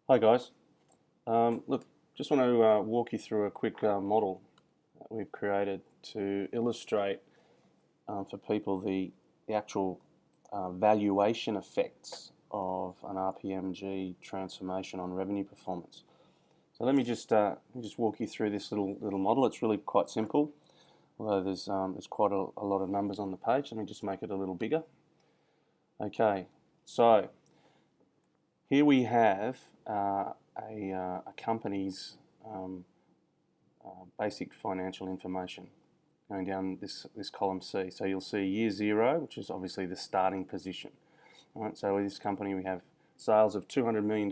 Hi guys. Look, just want to walk you through a quick model that we've created to illustrate for people the actual valuation effects of an RPMG transformation on revenue performance. So let me just walk you through this little model. It's really quite simple, although there's quite a lot of numbers on the page. Let me just make it a little bigger. Okay, so here we have a company's basic financial information going down this column C. So you'll see year zero, which is obviously the starting position. All right, so with this company we have sales of $200 million,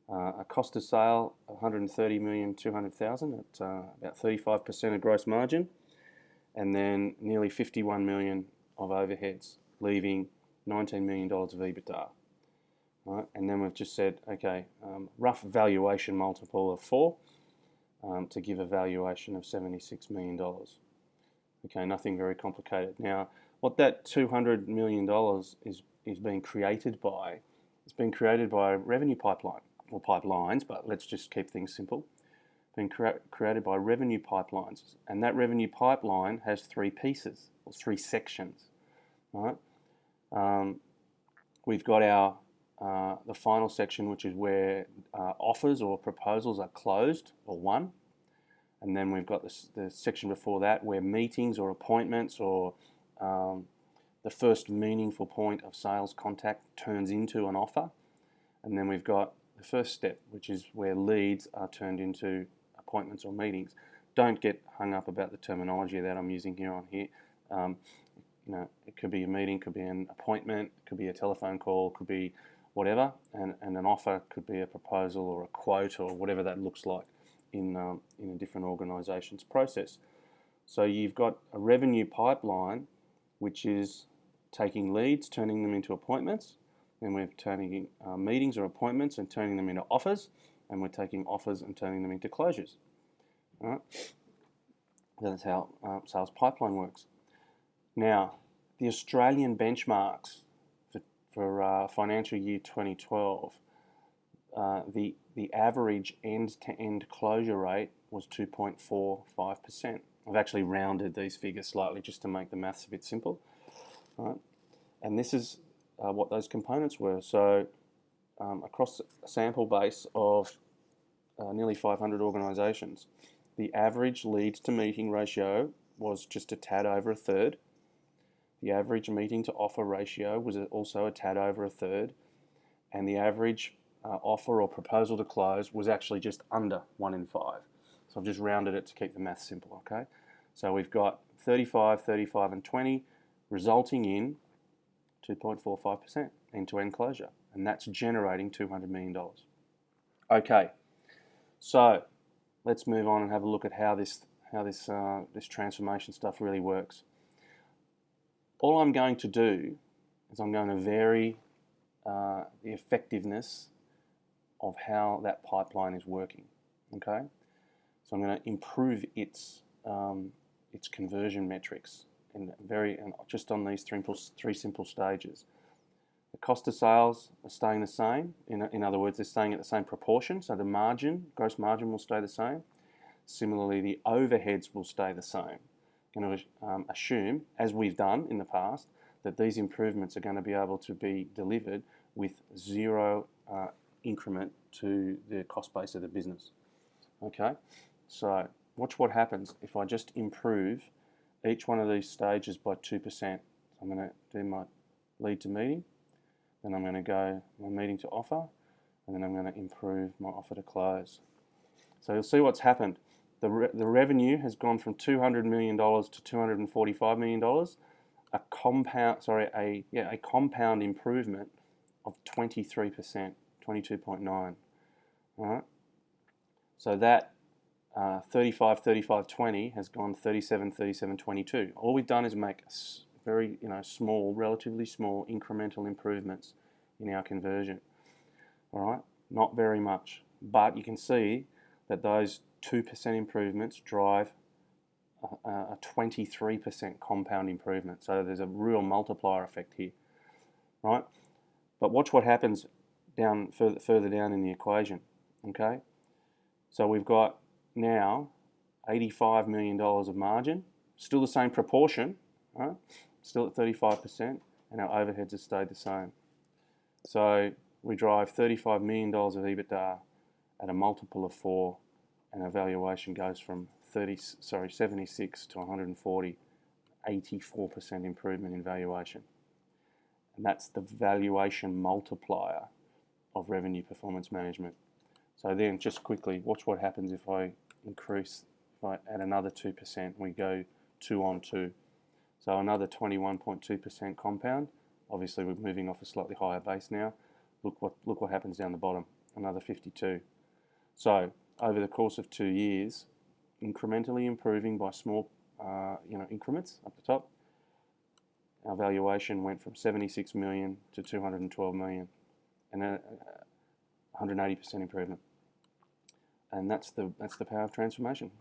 a cost of sale of $130,200,000 at about 35% of gross margin, and then nearly $51 million of overheads, leaving $19 million of EBITDA. Right, and then we've just said, okay, rough valuation multiple of 4 to give a valuation of $76 million. Okay, nothing very complicated. Now, what that $200 million is being created by, it's been created by a revenue pipeline, or pipelines, but let's just keep things simple. Been created by revenue pipelines, and that revenue pipeline has 3 pieces, or 3 sections. Right? We've got our the final section, which is where offers or proposals are closed or won, and then we've got the section before that where meetings or appointments or the first meaningful point of sales contact turns into an offer, and then we've got the first step, which is where leads are turned into appointments or meetings. Don't get hung up about the terminology that I'm using here on here. You know, it could be a meeting, could be an appointment, could be a telephone call, could be whatever, and an offer could be a proposal or a quote or whatever that looks like in a different organisation's process. So you've got a revenue pipeline, which is taking leads, turning them into appointments, then we're turning meetings or appointments and turning them into offers, and we're taking offers and turning them into closures. All right? That's how sales pipeline works. Now, the Australian benchmarks for financial year 2012, the average end-to-end closure rate was 2.45%. I've actually rounded these figures slightly just to make the maths a bit simple. Right? And this is what those components were. So across a sample base of nearly 500 organisations, the average lead to meeting ratio was just a tad over a third. The average meeting to offer ratio was also a tad over a third, and the average offer or proposal to close was actually just under 1 in 5. So I've just rounded it to keep the math simple, okay? So we've got 35, 35 and 20 resulting in 2.45% end-to-end closure, and that's generating $200 million. Okay, so let's move on and have a look at how this transformation stuff really works. All I'm going to do is I'm going to vary the effectiveness of how that pipeline is working. Okay, so I'm going to improve its conversion metrics and just on these three simple stages. The cost of sales are staying the same. In other words, they're staying at the same proportion. So the margin, gross margin, will stay the same. Similarly, the overheads will stay the same. Going to assume, as we've done in the past, that these improvements are going to be able to be delivered with 0 increment to the cost base of the business. Okay, so watch what happens if I just improve each one of these stages by 2%. I'm going to do my lead to meeting, then I'm going to go my meeting to offer, and then I'm going to improve my offer to close. So you'll see what's happened. The revenue has gone from $200 million to $245 million, a compound improvement of 23%, 22.9. All right. So that 35, 35, 20 has gone 37, 37, 22. All we've done is make very small, relatively small incremental improvements in our conversion. All right, not very much, but you can see that those 2% improvements drive a 23% compound improvement. So there's a real multiplier effect here, right? But watch what happens down further down in the equation. Okay, so we've got now $85 million of margin, still the same proportion, right? Still at 35%, and our overheads have stayed the same. So we drive $35 million of EBITDA at a multiple of 4, and our valuation goes from 76 to 140, 84% improvement in valuation. And that's the valuation multiplier of revenue performance management. So then just quickly, watch what happens if I add another 2%, we go 2 on 2. So another 21.2% compound. Obviously we're moving off a slightly higher base now. Look what happens down the bottom, another 52. So over the course of 2 years, incrementally improving by small increments up the top, our valuation went from 76 million to 212 million, and a 180% improvement. And that's the power of transformation.